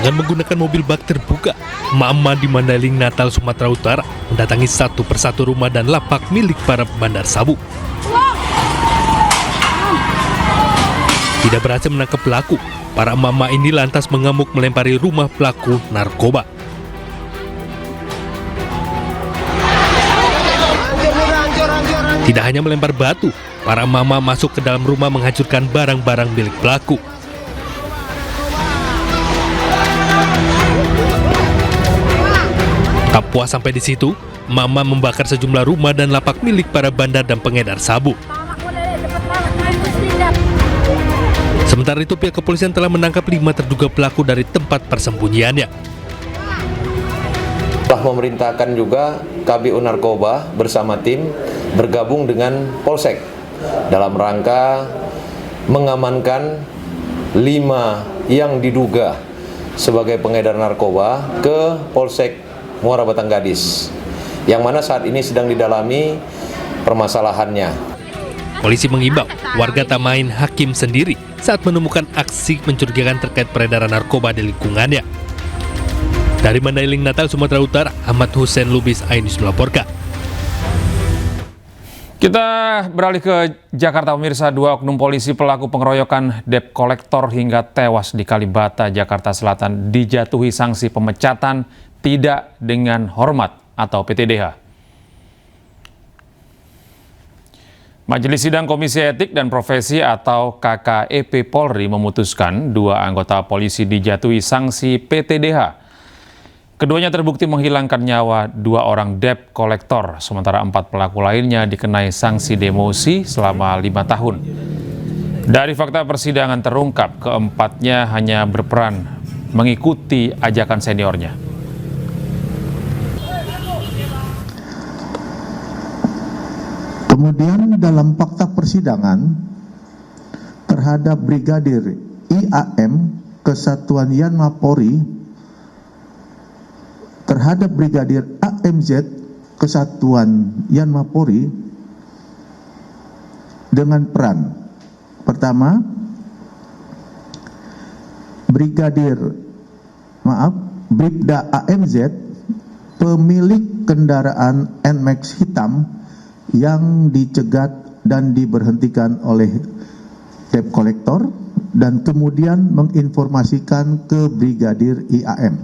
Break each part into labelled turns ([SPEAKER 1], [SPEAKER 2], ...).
[SPEAKER 1] Dengan menggunakan mobil bak terbuka, emak-emak di Mandailing, Natal, Sumatera Utara mendatangi satu persatu rumah dan lapak milik para pembandar sabu. Tidak berhasil menangkap pelaku, para emak-emak ini lantas mengamuk melempari rumah pelaku narkoba. Tidak hanya melempar batu, para emak-emak masuk ke dalam rumah menghancurkan barang-barang milik pelaku. Tak puas sampai di situ, emak-emak membakar sejumlah rumah dan lapak milik para bandar dan pengedar sabu. Sementara itu, pihak kepolisian telah menangkap 5 terduga pelaku dari tempat persembunyiannya.
[SPEAKER 2] Telah memerintahkan juga KBU Narkoba bersama tim bergabung dengan Polsek dalam rangka mengamankan 5 yang diduga sebagai pengedar narkoba ke Polsek Muara Batang Gadis, yang mana saat ini sedang didalami permasalahannya.
[SPEAKER 1] Polisi mengimbau warga tak main hakim sendiri saat menemukan aksi mencurigakan terkait peredaran narkoba di lingkungannya. Dari Mandailing, Natal, Sumatera Utara, Ahmad Hussein Lubis, Ainus melaporkan.
[SPEAKER 3] Kita beralih ke Jakarta, pemirsa. 2 oknum polisi pelaku pengeroyokan debt kolektor hingga tewas di Kalibata, Jakarta Selatan dijatuhi sanksi pemecatan tidak dengan hormat atau PTDH. Majelis Sidang Komisi Etik dan Profesi atau KKEP Polri memutuskan 2 anggota polisi dijatuhi sanksi PTDH. Keduanya terbukti menghilangkan nyawa 2 orang debt kolektor, sementara 4 pelaku lainnya dikenai sanksi demosi selama 5 tahun. Dari fakta persidangan terungkap, keempatnya hanya berperan mengikuti ajakan seniornya.
[SPEAKER 4] Kemudian dalam fakta persidangan terhadap Brigadir IAM Kesatuan Yanma Polri terhadap Brigadir AMZ Kesatuan Yanma Polri dengan peran pertama Bribda AMZ pemilik kendaraan NMAX hitam yang dicegat dan diberhentikan oleh debt kolektor dan kemudian menginformasikan ke Brigadir IAM.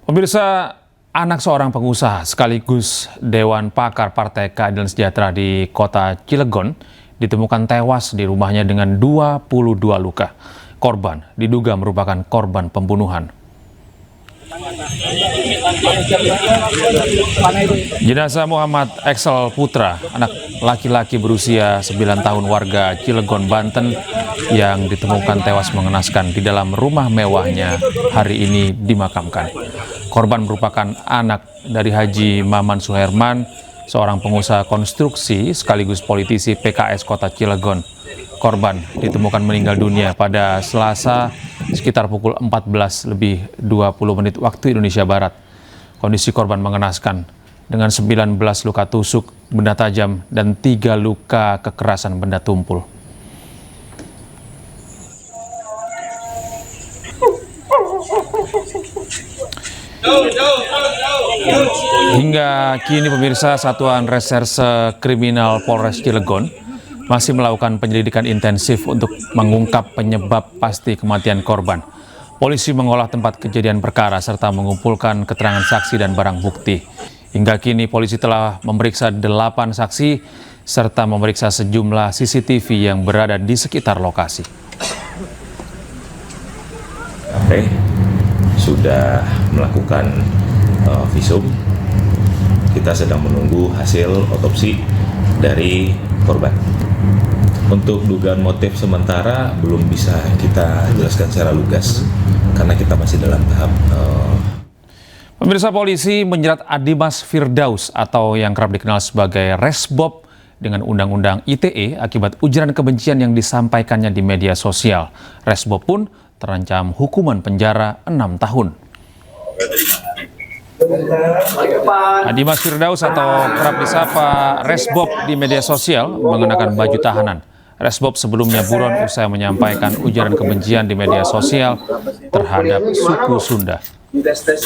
[SPEAKER 3] Pemirsa, anak seorang pengusaha sekaligus Dewan Pakar Partai Keadilan Sejahtera di kota Cilegon ditemukan tewas di rumahnya dengan 22 luka. Korban diduga merupakan korban pembunuhan. Jenazah Muhammad Excel Putra, anak laki-laki berusia 9 tahun warga Cilegon, Banten, yang ditemukan tewas mengenaskan di dalam rumah mewahnya hari ini dimakamkan. Korban merupakan anak dari Haji Maman Suherman, seorang pengusaha konstruksi sekaligus politisi PKS Kota Cilegon. Korban ditemukan meninggal dunia pada Selasa sekitar pukul 14:20 waktu Indonesia Barat. Kondisi korban mengenaskan dengan 19 luka tusuk benda tajam dan 3 luka kekerasan benda tumpul. Hingga kini pemirsa, Satuan Reserse Kriminal Polres Cilegon masih melakukan penyelidikan intensif untuk mengungkap penyebab pasti kematian korban. Polisi mengolah tempat kejadian perkara serta mengumpulkan keterangan saksi dan barang bukti. Hingga kini polisi telah memeriksa 8 saksi serta memeriksa sejumlah CCTV yang berada di sekitar lokasi.
[SPEAKER 5] KP sudah melakukan visum. Kita sedang menunggu hasil otopsi dari korban. Untuk dugaan motif sementara belum bisa kita jelaskan secara lugas karena kita masih dalam tahap.
[SPEAKER 3] Pemirsa, polisi menjerat Adimas Firdaus atau yang kerap dikenal sebagai Resbob dengan Undang-Undang ITE akibat ujaran kebencian yang disampaikannya di media sosial. Resbob pun terancam hukuman penjara 6 tahun. Adimas Firdaus atau kerap disapa Resbob di media sosial mengenakan baju tahanan. Resbob sebelumnya buron usai menyampaikan ujaran kebencian di media sosial terhadap suku Sunda.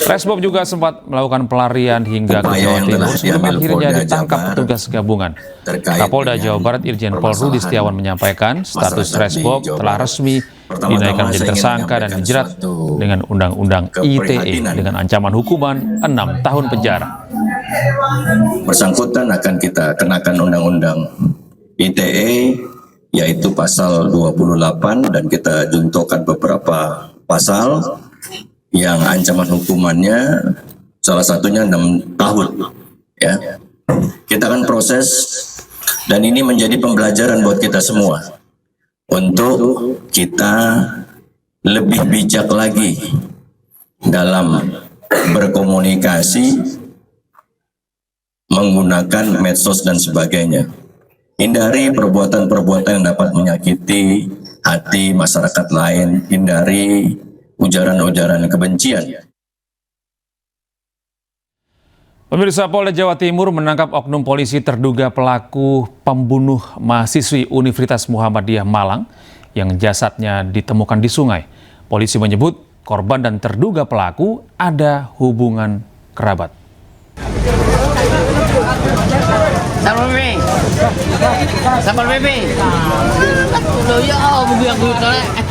[SPEAKER 3] Resbob juga sempat melakukan pelarian hingga ke Jawa Timur sebelum akhirnya ditangkap petugas gabungan. Kapolda Jawa Barat Irjen Pol Rudi Setiawan menyampaikan status Resbob telah resmi dinaikkan menjadi tersangka dan dijerat dengan Undang-Undang ITE dengan ancaman hukuman 6 tahun penjara.
[SPEAKER 6] Bersangkutan akan kita kenakan Undang-Undang ITE yaitu pasal 28 dan kita juntokan beberapa pasal yang ancaman hukumannya salah satunya 6 tahun ya. Kita akan proses dan ini menjadi pembelajaran buat kita semua untuk kita lebih bijak lagi dalam berkomunikasi menggunakan medsos dan sebagainya. Hindari perbuatan-perbuatan yang dapat menyakiti hati masyarakat lain, hindari ujaran-ujaran kebencian.
[SPEAKER 3] Pemirsa, Polda Jawa Timur menangkap oknum polisi terduga pelaku pembunuh mahasiswi Universitas Muhammadiyah Malang yang jasadnya ditemukan di sungai. Polisi menyebut korban dan terduga pelaku ada hubungan kerabat.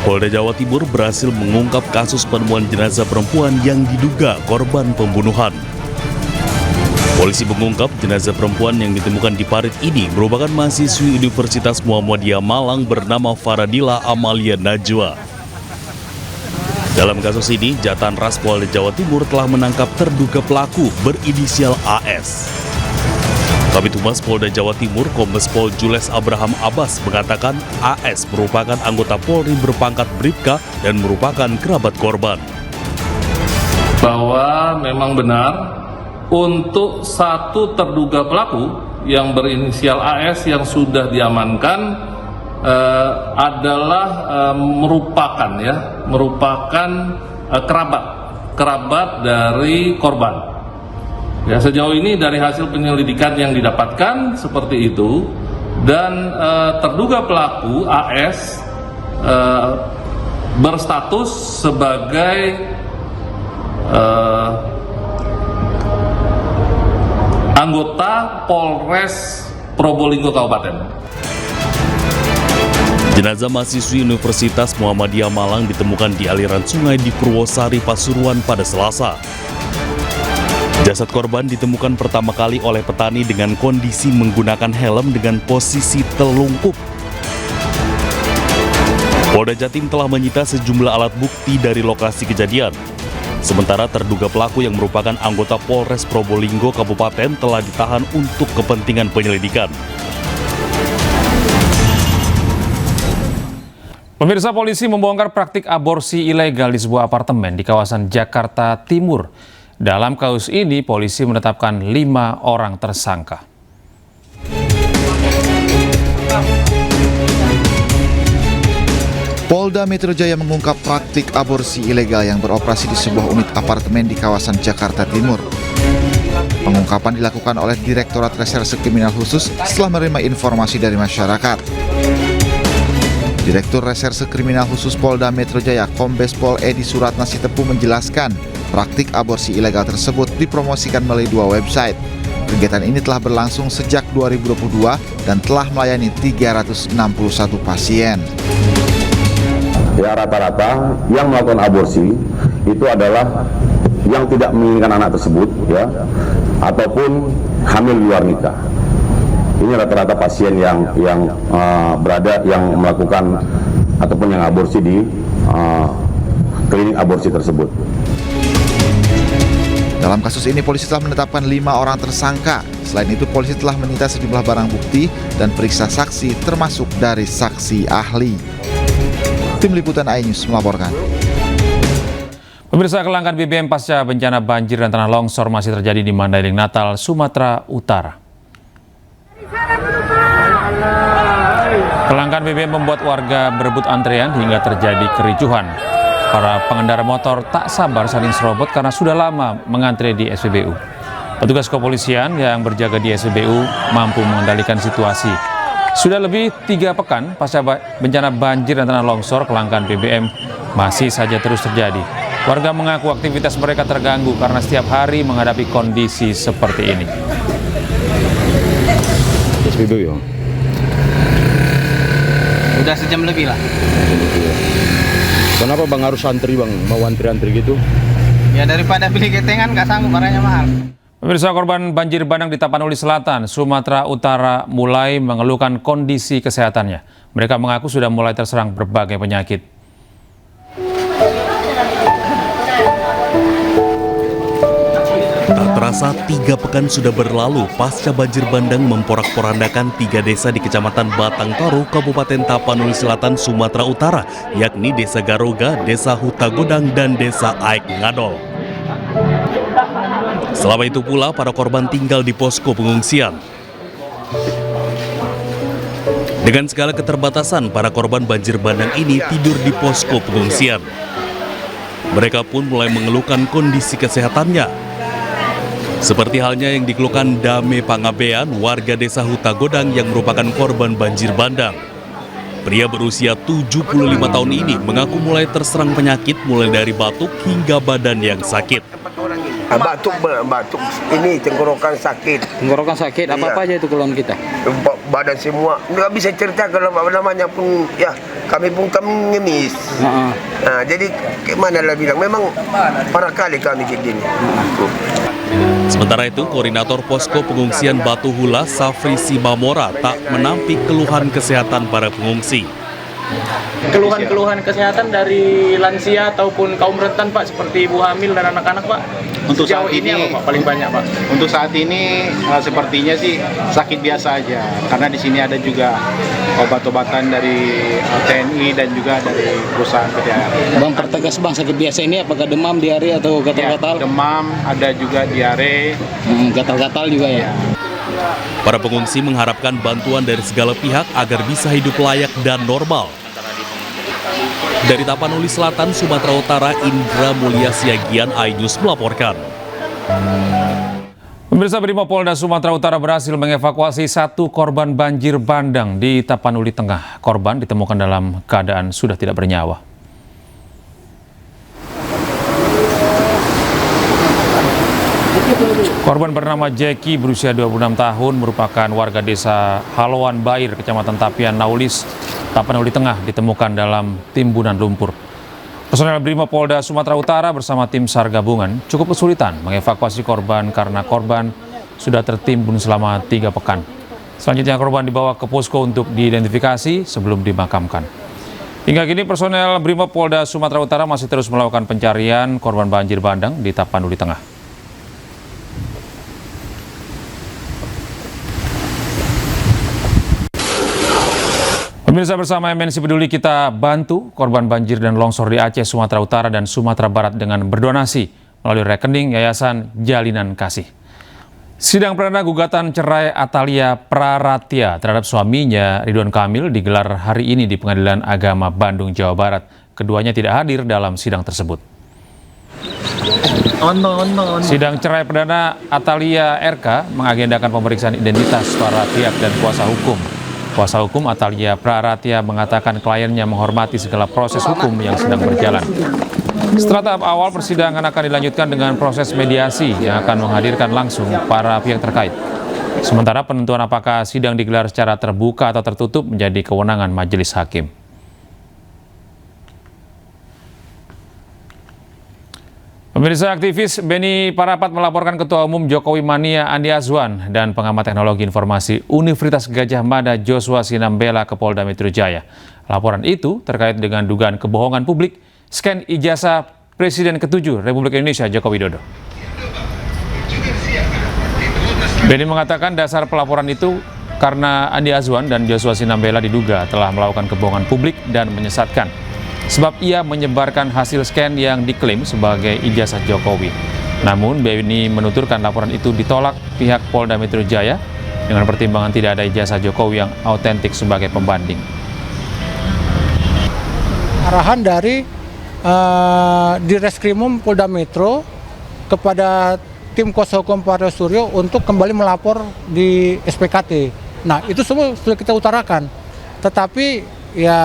[SPEAKER 7] Polda Jawa Timur berhasil mengungkap kasus penemuan jenazah perempuan yang diduga korban pembunuhan. Polisi mengungkap jenazah perempuan yang ditemukan di parit ini merupakan mahasiswi Universitas Muhammadiyah Malang bernama Faradila Amalia Najwa. Dalam kasus ini, Jatan Ras Polda Jawa Timur telah menangkap terduga pelaku berinisial AS. Kabid Humas Polda Jawa Timur, Kombes Pol Jules Abraham Abbas mengatakan AS merupakan anggota Polri berpangkat Bribka dan merupakan kerabat korban.
[SPEAKER 8] Bahwa memang benar untuk satu terduga pelaku yang berinisial AS yang sudah diamankan adalah merupakan kerabat dari korban. Ya, sejauh ini dari hasil penyelidikan yang didapatkan seperti itu, dan terduga pelaku AS berstatus sebagai anggota Polres Probolinggo Kabupaten.
[SPEAKER 7] Jenazah mahasiswi Universitas Muhammadiyah Malang ditemukan di aliran sungai di Purwosari, Pasuruan pada Selasa. Jasad korban ditemukan pertama kali oleh petani dengan kondisi menggunakan helm dengan posisi telungkup. Polda Jatim telah menyita sejumlah alat bukti dari lokasi kejadian. Sementara terduga pelaku yang merupakan anggota Polres Probolinggo Kabupaten telah ditahan untuk kepentingan penyelidikan.
[SPEAKER 3] Pemirsa, polisi membongkar praktik aborsi ilegal di sebuah apartemen di kawasan Jakarta Timur. Dalam kasus ini, polisi menetapkan 5 orang tersangka.
[SPEAKER 9] Polda Metro Jaya mengungkap praktik aborsi ilegal yang beroperasi di sebuah unit apartemen di kawasan Jakarta Timur. Pengungkapan dilakukan oleh Direktorat Reserse Kriminal Khusus setelah menerima informasi dari masyarakat. Direktur Reserse Kriminal Khusus Polda Metro Jaya, Kombes Pol Edi Suratna Sitepu menjelaskan, praktik aborsi ilegal tersebut dipromosikan melalui 2 website. Kegiatan ini telah berlangsung sejak 2022 dan telah melayani 361 pasien.
[SPEAKER 10] Ya, rata-rata yang melakukan aborsi itu adalah yang tidak menginginkan anak tersebut, ya, ataupun hamil luar nikah. Ini rata-rata pasien yang melakukan ataupun yang aborsi di klinik aborsi tersebut.
[SPEAKER 9] Dalam kasus ini, polisi telah menetapkan 5 orang tersangka. Selain itu, polisi telah menyita sejumlah barang bukti dan periksa saksi, termasuk dari saksi ahli. Tim Liputan iNews melaporkan.
[SPEAKER 3] Pemirsa, kelangkaan BBM pasca bencana banjir dan tanah longsor masih terjadi di Mandailing, Natal, Sumatera Utara. Kelangkaan BBM membuat warga berebut antrean hingga terjadi kericuhan. Para pengendara motor tak sabar saling serobot karena sudah lama mengantre di SPBU. Petugas kepolisian yang berjaga di SPBU mampu mengendalikan situasi. Sudah lebih 3 pekan pasca bencana banjir dan tanah longsor, kelangkaan BBM masih saja terus terjadi. Warga mengaku aktivitas mereka terganggu karena setiap hari menghadapi kondisi seperti ini.
[SPEAKER 11] Udah sejam lebih lah.
[SPEAKER 10] Kenapa Bang harus antri Bang? Mau antri-antri gitu?
[SPEAKER 11] Ya daripada beli ketengan nggak sanggup, barangnya mahal.
[SPEAKER 3] Pemirsa, korban banjir bandang di Tapanuli Selatan, Sumatera Utara mulai mengeluhkan kondisi kesehatannya. Mereka mengaku sudah mulai terserang berbagai penyakit.
[SPEAKER 7] Tak terasa 3 pekan sudah berlalu pasca banjir bandang memporak-porandakan 3 desa di Kecamatan Batangtoru, Kabupaten Tapanuli Selatan, Sumatera Utara, yakni Desa Garoga, Desa Hutagodang, dan Desa Aek Ngadol. Selama itu pula para korban tinggal di posko pengungsian. Dengan segala keterbatasan, para korban banjir bandang ini tidur di posko pengungsian. Mereka pun mulai mengeluhkan kondisi kesehatannya. Seperti halnya yang dikeluhkan Dame Pangabean, warga Desa Hutagodang yang merupakan korban banjir bandang. Pria berusia 75 tahun ini mengaku mulai terserang penyakit mulai dari batuk hingga badan yang sakit.
[SPEAKER 12] Batuk ini tenggorokan sakit.
[SPEAKER 11] Tenggorokan sakit, apa aja itu keluhan kita?
[SPEAKER 12] Badan semua, nggak bisa cerita kalau namanya pun ya kami ngemis. Nah, jadi gimana lah bilang, memang parah kali kami kayak gini.
[SPEAKER 7] Sementara itu, Koordinator Posko Pengungsian Batu Hula, Safri Simamora, tak menampik keluhan kesehatan para pengungsi.
[SPEAKER 13] Keluhan-keluhan kesehatan dari lansia ataupun kaum rentan, Pak, seperti ibu hamil dan anak-anak, Pak.
[SPEAKER 14] Untuk
[SPEAKER 13] sejauh
[SPEAKER 14] saat
[SPEAKER 13] ini apa, Pak, paling banyak, Pak?
[SPEAKER 14] Untuk saat ini sepertinya sih sakit biasa aja, karena di sini ada juga obat-obatan dari TNI dan juga dari perusahaan PT.
[SPEAKER 11] Bang, pertegas Bang, sakit biasa ini apakah demam, diare atau gatal-gatal?
[SPEAKER 14] Ya, demam, ada juga diare,
[SPEAKER 11] gatal-gatal juga ya.
[SPEAKER 7] Para pengungsi mengharapkan bantuan dari segala pihak agar bisa hidup layak dan normal. Dari Tapanuli Selatan, Sumatera Utara, Indra Mulia Siagian, iNews melaporkan.
[SPEAKER 3] Pemirsa, Brimopolda Sumatera Utara berhasil mengevakuasi 1 korban banjir bandang di Tapanuli Tengah. Korban ditemukan dalam keadaan sudah tidak bernyawa. Korban bernama Jeki, berusia 26 tahun, merupakan warga desa Haloan Bair, Kecamatan Tapian Naulis, Tapanuli Tengah, ditemukan dalam timbunan lumpur. Personel Brimopolda Sumatera Utara bersama tim SAR gabungan cukup kesulitan mengevakuasi korban karena korban sudah tertimbun selama 3 pekan. Selanjutnya korban dibawa ke posko untuk diidentifikasi sebelum dimakamkan. Hingga kini personel Brimopolda Sumatera Utara masih terus melakukan pencarian korban banjir bandang di Tapanuli Tengah. Pemirsa, bersama MNC Peduli kita bantu korban banjir dan longsor di Aceh, Sumatera Utara, dan Sumatera Barat dengan berdonasi melalui rekening Yayasan Jalinan Kasih. Sidang perdana gugatan cerai Atalia Praratia terhadap suaminya Ridwan Kamil digelar hari ini di Pengadilan Agama Bandung, Jawa Barat. Keduanya tidak hadir dalam sidang tersebut. Sidang cerai perdana Atalia RK mengagendakan pemeriksaan identitas para pihak dan kuasa hukum. Kuasa hukum Atalia Praratia mengatakan kliennya menghormati segala proses hukum yang sedang berjalan. Setelah tahap awal, persidangan akan dilanjutkan dengan proses mediasi yang akan menghadirkan langsung para pihak terkait. Sementara penentuan apakah sidang digelar secara terbuka atau tertutup menjadi kewenangan majelis hakim. Pemirsa, aktivis Beni Parapat melaporkan Ketua Umum Jokowi Mania Andi Azwan dan pengamat teknologi informasi Universitas Gadjah Mada Joshua Sinambela ke Polda Metro Jaya. Laporan itu terkait dengan dugaan kebohongan publik scan ijazah Presiden ke-7 Republik Indonesia Joko Widodo. Beni mengatakan dasar pelaporan itu karena Andi Azwan dan Joshua Sinambela diduga telah melakukan kebohongan publik dan menyesatkan. Sebab ia menyebarkan hasil scan yang diklaim sebagai ijazah Jokowi. Namun Beni menuturkan laporan itu ditolak pihak Polda Metro Jaya dengan pertimbangan tidak ada ijazah Jokowi yang autentik sebagai pembanding.
[SPEAKER 15] Arahan dari Direskrimum Polda Metro kepada tim kuasa hukum Pak Suryo untuk kembali melapor di SPKT Nah, itu semua sudah kita utarakan. Tetapi ya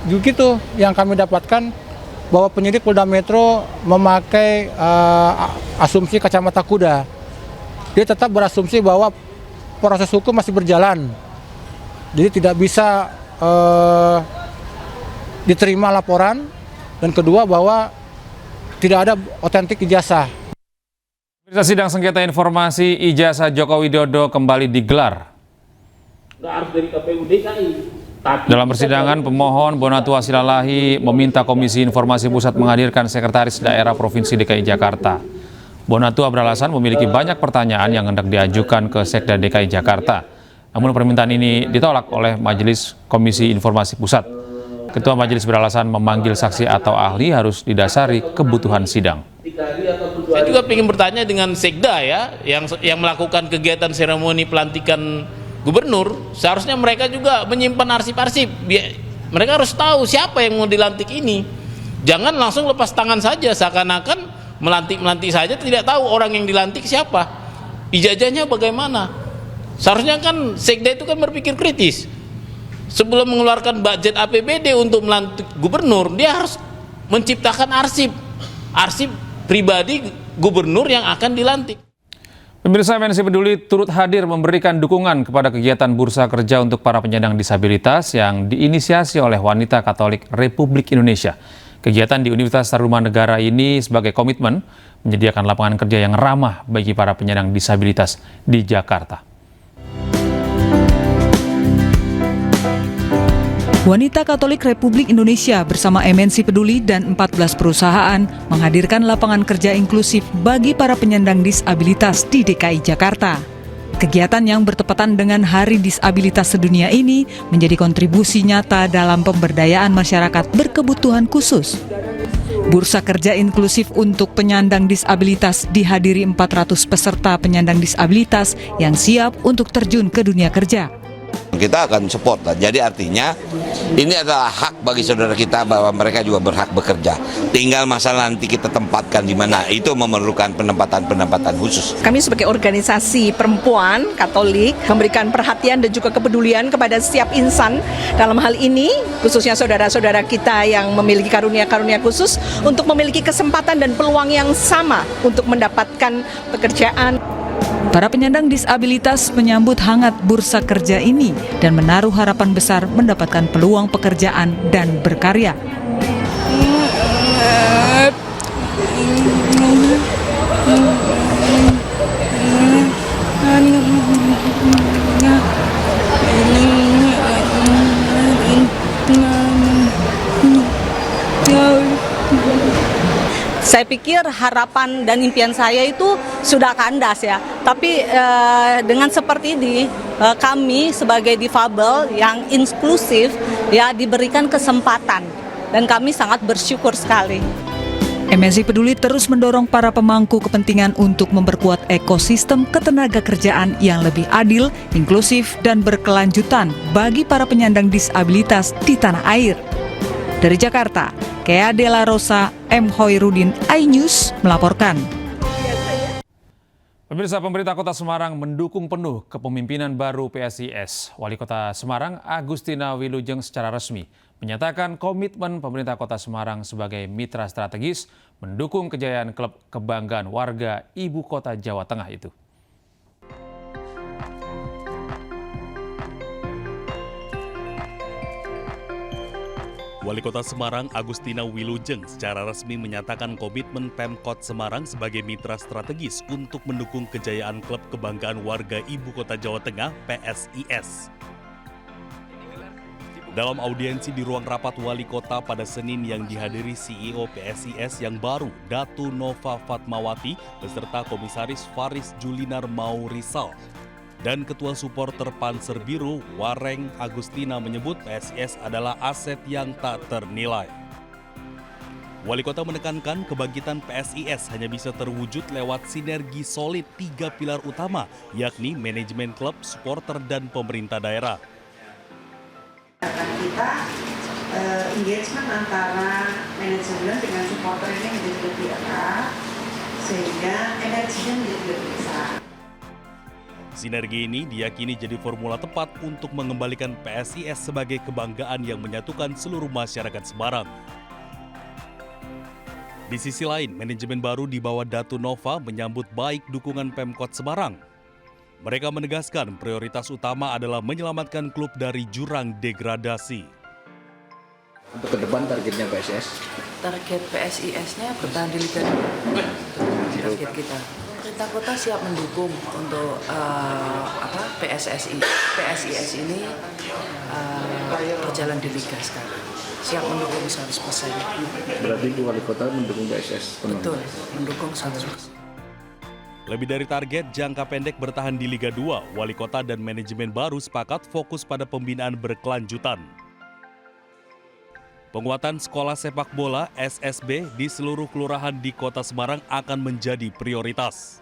[SPEAKER 15] begitu yang kami dapatkan bahwa penyidik Polda Metro memakai asumsi kacamata kuda. Dia tetap berasumsi bahwa proses hukum masih berjalan. Jadi tidak bisa diterima laporan, dan kedua bahwa tidak ada otentik ijazah.
[SPEAKER 3] Sidang sengketa informasi ijazah Joko Widodo kembali digelar.
[SPEAKER 13] Nggak harus dari KPU DKI.
[SPEAKER 3] Dalam persidangan, pemohon Bonatua Silalahi meminta Komisi Informasi Pusat menghadirkan Sekretaris Daerah Provinsi DKI Jakarta. Bonatua beralasan memiliki banyak pertanyaan yang hendak diajukan ke Sekda DKI Jakarta. Namun permintaan ini ditolak oleh Majelis Komisi Informasi Pusat. Ketua Majelis beralasan memanggil saksi atau ahli harus didasari kebutuhan sidang.
[SPEAKER 11] Saya juga ingin bertanya dengan Sekda ya, yang melakukan kegiatan seremoni pelantikan gubernur, seharusnya mereka juga menyimpan arsip-arsip. Mereka harus tahu siapa yang mau dilantik ini. Jangan langsung lepas tangan saja, seakan-akan melantik saja, tidak tahu orang yang dilantik siapa, ijazahnya bagaimana. Seharusnya kan Sekda itu kan berpikir kritis. Sebelum mengeluarkan budget APBD untuk melantik gubernur, dia harus menciptakan arsip pribadi gubernur yang akan dilantik.
[SPEAKER 3] Pemirsa MNC Peduli turut hadir memberikan dukungan kepada kegiatan Bursa Kerja untuk para penyandang disabilitas yang diinisiasi oleh Wanita Katolik Republik Indonesia. Kegiatan di Universitas Tarumanegara ini sebagai komitmen menyediakan lapangan kerja yang ramah bagi para penyandang disabilitas di Jakarta.
[SPEAKER 16] Wanita Katolik Republik Indonesia bersama MNC Peduli dan 14 perusahaan menghadirkan lapangan kerja inklusif bagi para penyandang disabilitas di DKI Jakarta. Kegiatan yang bertepatan dengan Hari Disabilitas Sedunia ini menjadi kontribusi nyata dalam pemberdayaan masyarakat berkebutuhan khusus. Bursa kerja inklusif untuk penyandang disabilitas dihadiri 400 peserta penyandang disabilitas yang siap untuk terjun ke dunia kerja.
[SPEAKER 17] Kita akan support. Jadi artinya ini adalah hak bagi saudara kita bahwa mereka juga berhak bekerja. Tinggal masalah nanti kita tempatkan di mana, itu memerlukan penempatan khusus.
[SPEAKER 18] Kami sebagai organisasi perempuan Katolik memberikan perhatian dan juga kepedulian kepada setiap insan dalam hal ini, khususnya saudara-saudara kita yang memiliki karunia-karunia khusus untuk memiliki kesempatan dan peluang yang sama untuk mendapatkan pekerjaan.
[SPEAKER 16] Para penyandang disabilitas menyambut hangat bursa kerja ini dan menaruh harapan besar mendapatkan peluang pekerjaan dan berkarya.
[SPEAKER 18] Saya pikir harapan dan impian saya itu sudah kandas ya. Tapi dengan seperti ini kami sebagai difabel yang inklusif ya diberikan kesempatan dan kami sangat bersyukur sekali.
[SPEAKER 16] MNC Peduli terus mendorong para pemangku kepentingan untuk memperkuat ekosistem ketenagakerjaan yang lebih adil, inklusif, dan berkelanjutan bagi para penyandang disabilitas di tanah air. Dari Jakarta, Kea Dela Rosa, M. Hoirudin, iNews melaporkan.
[SPEAKER 3] Pemirsa, pemerintah Kota Semarang mendukung penuh kepemimpinan baru PSIS. Wali Kota Semarang, Agustina Wilujeng secara resmi menyatakan komitmen pemerintah Kota Semarang sebagai mitra strategis mendukung kejayaan klub kebanggaan warga Ibu Kota Jawa Tengah itu.
[SPEAKER 7] Wali Kota Semarang Agustina Wilujeng secara resmi menyatakan komitmen Pemkot Semarang sebagai mitra strategis untuk mendukung kejayaan klub kebanggaan warga Ibu Kota Jawa Tengah PSIS. Dalam audiensi di ruang rapat Wali Kota pada Senin yang dihadiri CEO PSIS yang baru, Datu Nova Fatmawati, beserta Komisaris Faris Julinar Maurisal, dan Ketua Supporter Panser Biru, Wareng Agustina menyebut PSIS adalah aset yang tak ternilai. Wali Kota menekankan kebangkitan PSIS hanya bisa terwujud lewat sinergi solid 3 pilar utama, yakni manajemen klub, supporter, dan pemerintah daerah.
[SPEAKER 19] Kita engagement antara manajemen dengan supporter ini menjadi lebih erat, sehingga energinya menjadi lebih besar.
[SPEAKER 7] Sinergi ini diyakini jadi formula tepat untuk mengembalikan PSIS sebagai kebanggaan yang menyatukan seluruh masyarakat Semarang. Di sisi lain, manajemen baru di bawah Datu Nova menyambut baik dukungan Pemkot Semarang. Mereka menegaskan prioritas utama adalah menyelamatkan klub dari jurang degradasi.
[SPEAKER 20] Untuk ke depan targetnya PSIS?
[SPEAKER 21] Target PSIS-nya bertahan di Liga 2. Target kita. Pemerintah kota siap mendukung untuk PSIS ini berjalan di Liga sekarang. Siap mendukung 100%.
[SPEAKER 20] Berarti wali kota mendukung PSIS?
[SPEAKER 21] Betul, mendukung 100%.
[SPEAKER 7] Lebih dari target jangka pendek bertahan di Liga 2, wali kota dan manajemen baru sepakat fokus pada pembinaan berkelanjutan. Penguatan sekolah sepak bola SSB di seluruh kelurahan di Kota Semarang akan menjadi prioritas.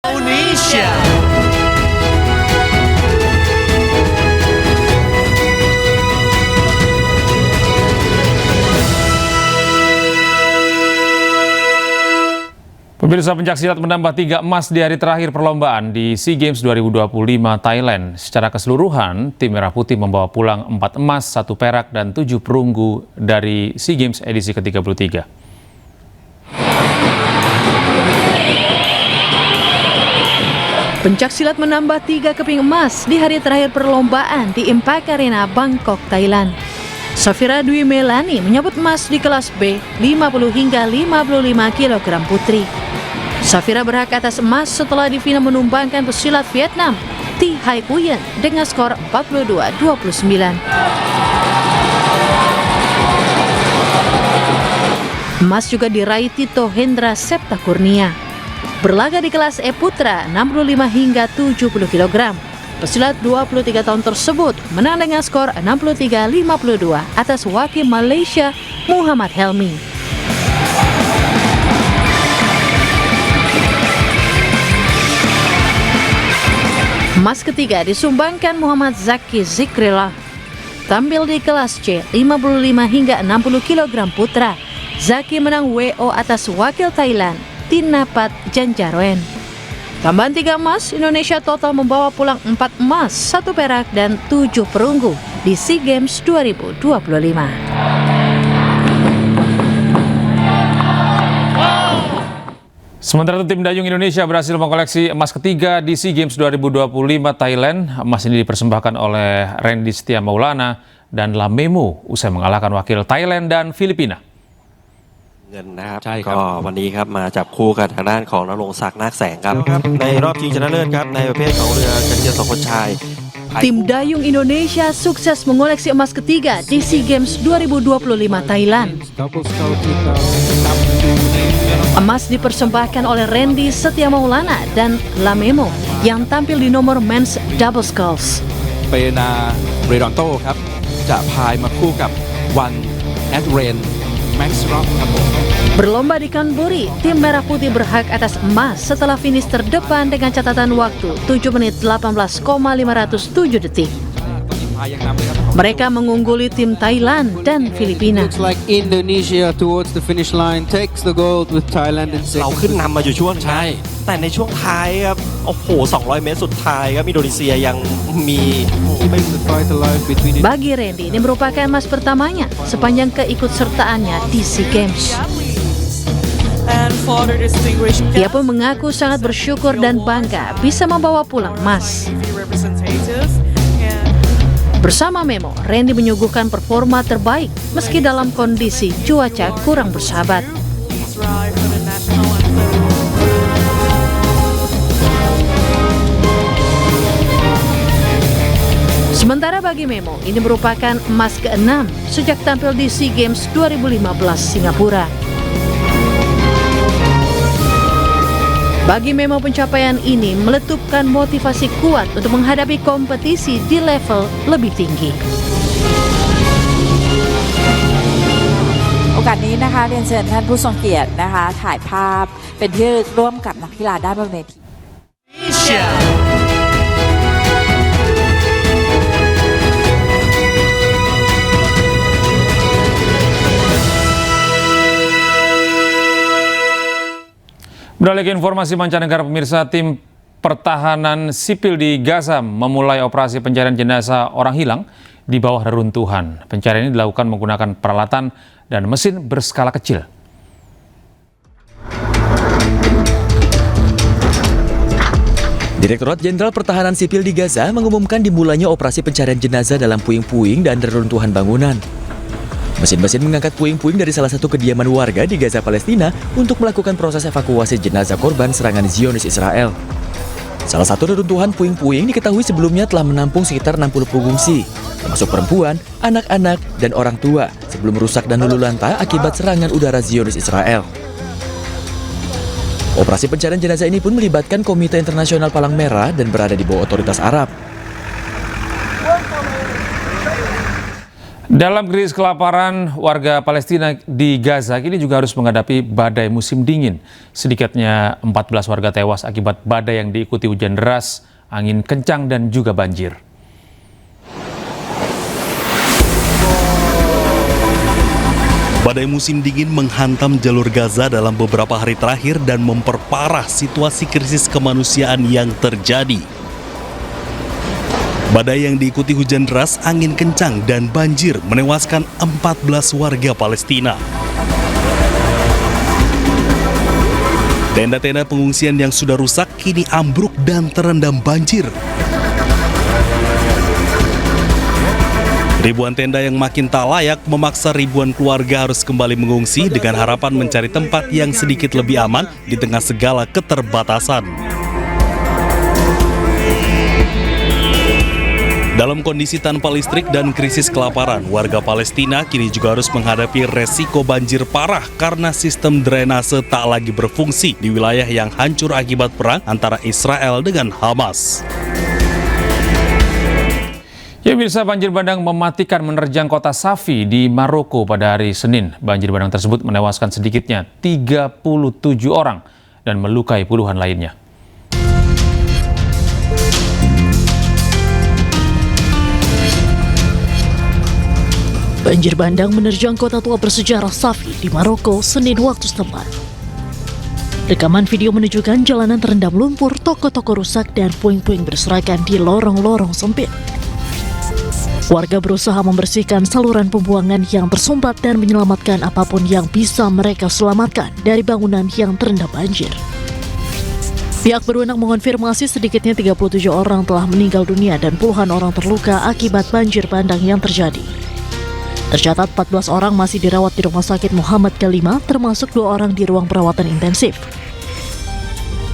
[SPEAKER 22] Indonesia.
[SPEAKER 3] Pemirsa, pencaksilat menambah 3 emas di hari terakhir perlombaan di SEA Games 2025 Thailand. Secara keseluruhan, tim Merah Putih membawa pulang 4 emas, 1 perak, dan 7 perunggu dari SEA Games edisi ke-33.
[SPEAKER 23] Pencaksilat menambah 3 keping emas di hari terakhir perlombaan di Impact Arena, Bangkok, Thailand. Safira Dwi Melani menyabut emas di kelas B 50 hingga 55 kg putri. Safira berhak atas emas setelah di final menumbangkan pesilat Vietnam Thi Hai Nguyen dengan skor 42-29. Emas juga diraih Tito Hendra Septa Kurnia. Berlaga di kelas E Putra 65 hingga 70 kg. Pesilat 23 tahun tersebut menang dengan skor 63-52 atas wakil Malaysia Muhammad Helmi. Emas ketiga disumbangkan Muhammad Zaki Zikrillah. Tampil di kelas C 55 hingga 60 kg putra, Zaki menang WO atas wakil Thailand Tinapat Janjaroen. Tambahan 3 emas, Indonesia total membawa pulang 4 emas, 1 perak, dan 7 perunggu di SEA Games 2025.
[SPEAKER 3] Sementara itu, tim dayung Indonesia berhasil mengkoleksi emas ketiga di SEA Games 2025 Thailand. Emas ini dipersembahkan oleh Randy Setia Maulana dan Lamemu usai mengalahkan wakil Thailand dan Filipina.
[SPEAKER 24] เงินนะครับก็วันนี้ครับมาจับคู่กันทางด้านของณรงค์ศักดิ์นาคแสงครับในรอบชิงชนะเลิศครับในประเภทของเรือกระเทียมสองคนชาย
[SPEAKER 23] Tim dayung Indonesia sukses mengoleksi emas ketiga di SEA Games 2025 Thailand. Emas dipersembahkan oleh Randy Setia Maulana dan Lamemo yang tampil di nomor men's double sculls.
[SPEAKER 25] เป็นเรดอนโต้ครับจะพายมาคู่กับวันแอดเรนMax Rockครับผม
[SPEAKER 23] Berlomba di Kanburi, tim Merah Putih berhak atas emas setelah finish terdepan dengan catatan waktu 7 menit 18,507 detik. Mereka mengungguli tim Thailand dan Filipina.
[SPEAKER 26] Looks like Indonesia towards the finish line takes the gold with Thailand in second.
[SPEAKER 24] เราขึ้นนำมาอยู่ช่วงใช่แต่ในช่วงท้ายครับโอ้โห200 เมตรสุดท้ายครับอินโดนีเซียยังมี
[SPEAKER 23] Bagi Randy, ini merupakan emas pertamanya sepanjang keikutsertaannya di SEA Games. Ia pun mengaku sangat bersyukur dan bangga bisa membawa pulang emas. Bersama Memo, Randy menyuguhkan performa terbaik meski dalam kondisi cuaca kurang bersahabat. Sementara bagi Memo, ini merupakan emas ke-6 sejak tampil di SEA Games 2015 Singapura. Bagi Memo, pencapaian ini meletupkan motivasi kuat untuk menghadapi kompetisi di level lebih tinggi.
[SPEAKER 27] โอกาสนี้นะคะเรียนเชิญท่านผู้ทรงเกียรตินะคะถ่ายภาพเป็นที่ระลึกร่วมกับนักกีฬาด้านบนเวที
[SPEAKER 3] Beralih Beralih ke informasi mancanegara, pemirsa, tim pertahanan sipil di Gaza memulai operasi pencarian jenazah orang hilang di bawah reruntuhan. Pencarian ini dilakukan menggunakan peralatan dan mesin berskala kecil.
[SPEAKER 1] Direktorat Jenderal Pertahanan Sipil di Gaza mengumumkan dimulainya operasi pencarian jenazah dalam puing-puing dan reruntuhan bangunan. Mesin-mesin mengangkat puing-puing dari salah satu kediaman warga di Gaza, Palestina untuk melakukan proses evakuasi jenazah korban serangan Zionis Israel. Salah satu reruntuhan puing-puing diketahui sebelumnya telah menampung sekitar 60 pengungsi, termasuk perempuan, anak-anak, dan orang tua sebelum rusak dan luluh lantak akibat serangan udara Zionis Israel. Operasi pencarian jenazah ini pun melibatkan Komite Internasional Palang Merah dan berada di bawah otoritas Arab.
[SPEAKER 3] Dalam krisis kelaparan, warga Palestina di Gaza kini juga harus menghadapi badai musim dingin. Sedikitnya 14 warga tewas akibat badai yang diikuti hujan deras, angin kencang, dan juga banjir.
[SPEAKER 7] Badai musim dingin menghantam jalur Gaza dalam beberapa hari terakhir dan memperparah situasi krisis kemanusiaan yang terjadi. Badai yang diikuti hujan deras, angin kencang, dan banjir menewaskan 14 warga Palestina. Tenda-tenda pengungsian yang sudah rusak kini ambruk dan terendam banjir. Ribuan tenda yang makin tak layak memaksa ribuan keluarga harus kembali mengungsi dengan harapan mencari tempat yang sedikit lebih aman di tengah segala keterbatasan. Dalam kondisi tanpa listrik dan krisis kelaparan, warga Palestina kini juga harus menghadapi resiko banjir parah karena sistem drainase tak lagi berfungsi di wilayah yang hancur akibat perang antara Israel dengan Hamas.
[SPEAKER 3] Ya, pemirsa, banjir bandang mematikan menerjang kota Safi di Maroko pada hari Senin. Banjir bandang tersebut menewaskan sedikitnya 37 orang dan melukai puluhan lainnya.
[SPEAKER 2] Banjir bandang menerjang kota tua bersejarah Safi di Maroko Senin waktu setempat. Rekaman video menunjukkan jalanan terendam lumpur, toko-toko rusak, dan puing-puing berserakan di lorong-lorong sempit. Warga berusaha membersihkan saluran pembuangan yang tersumbat dan menyelamatkan apapun yang bisa mereka selamatkan dari bangunan yang terendam banjir. Pihak berwenang mengonfirmasi sedikitnya 37 orang telah meninggal dunia dan puluhan orang terluka akibat banjir bandang yang terjadi. Tercatat 14 orang masih dirawat di Rumah Sakit Muhammad Kalima, termasuk 2 orang di ruang perawatan intensif.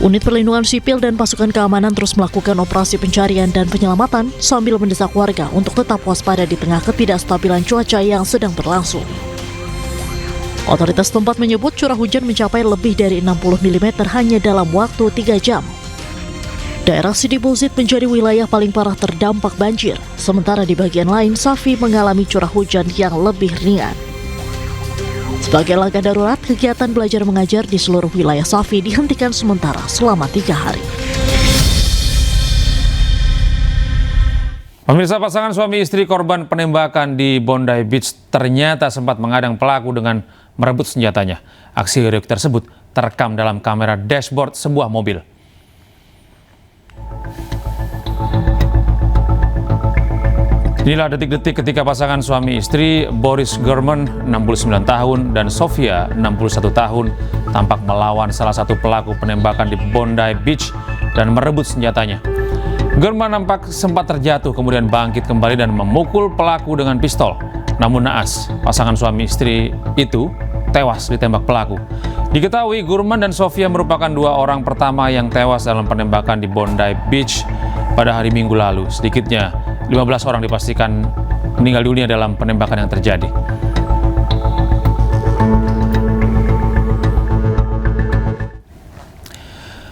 [SPEAKER 2] Unit perlindungan sipil dan pasukan keamanan terus melakukan operasi pencarian dan penyelamatan sambil mendesak warga untuk tetap waspada di tengah ketidakstabilan cuaca yang sedang berlangsung. Otoritas tempat menyebut curah hujan mencapai lebih dari 60 mm hanya dalam waktu 3 jam. Daerah Sidi Bouzid menjadi wilayah paling parah terdampak banjir, sementara di bagian lain Safi mengalami curah hujan yang lebih ringan. Sebagai langkah darurat, kegiatan belajar mengajar di seluruh wilayah Safi dihentikan sementara selama 3 hari.
[SPEAKER 3] Pemirsa, pasangan suami istri korban penembakan di Bondi Beach ternyata sempat mengadang pelaku dengan merebut senjatanya. Aksi heroik tersebut terekam dalam kamera dashboard sebuah mobil. Inilah detik-detik ketika pasangan suami istri Boris German, 69 tahun, dan Sofia, 61 tahun, tampak melawan salah satu pelaku penembakan di Bondi Beach dan merebut senjatanya. German nampak sempat terjatuh, kemudian bangkit kembali dan memukul pelaku dengan pistol. Namun naas, pasangan suami istri itu tewas ditembak pelaku. Diketahui German dan Sofia merupakan 2 orang pertama yang tewas dalam penembakan di Bondi Beach pada hari Minggu lalu. Sedikitnya 15 orang dipastikan meninggal dunia dalam penembakan yang terjadi.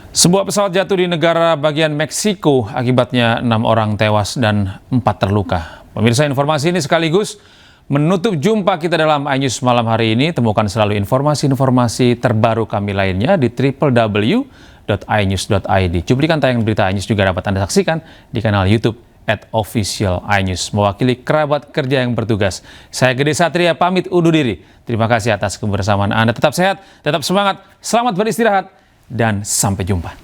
[SPEAKER 3] Sebuah pesawat jatuh di negara bagian Meksiko, akibatnya 6 orang tewas dan 4 terluka. Pemirsa, informasi ini sekaligus menutup jumpa kita dalam iNews malam hari ini. Temukan selalu informasi-informasi terbaru kami lainnya di www.inews.id. Cuplikan tayangan berita iNews juga dapat Anda saksikan di kanal YouTube @official iNews. Mewakili kerabat kerja yang bertugas, saya Gede Satria pamit undur diri. Terima kasih atas kebersamaan Anda. Tetap sehat, tetap semangat, selamat beristirahat. dan sampai jumpa.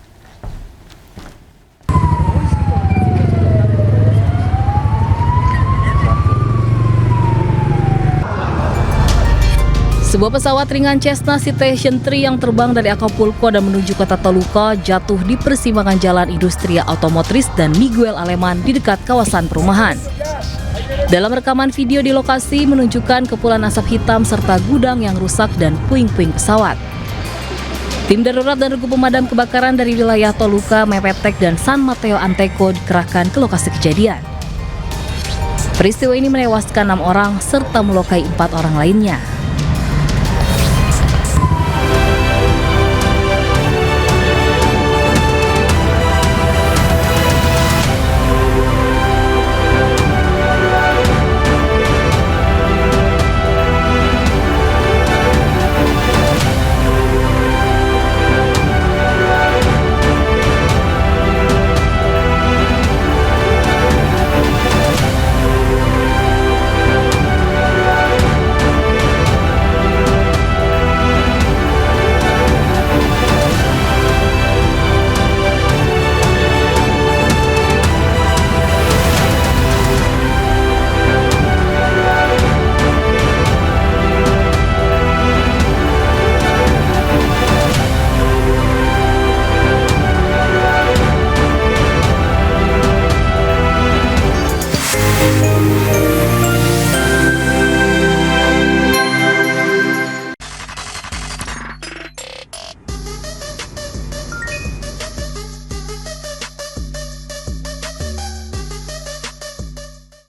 [SPEAKER 4] Sebuah pesawat ringan Cessna Citation 3 yang terbang dari Acapulco dan menuju kota Toluca jatuh di persimpangan Jalan Industria Otomotris dan Miguel Aleman di dekat kawasan perumahan. Dalam rekaman video di lokasi menunjukkan kepulan asap hitam serta gudang yang rusak dan puing-puing pesawat. Tim darurat dan regu pemadam kebakaran dari wilayah Toluca, Mepetek, dan San Mateo Anteco dikerahkan ke lokasi kejadian. Peristiwa ini menewaskan 6 orang serta melukai 4 orang lainnya.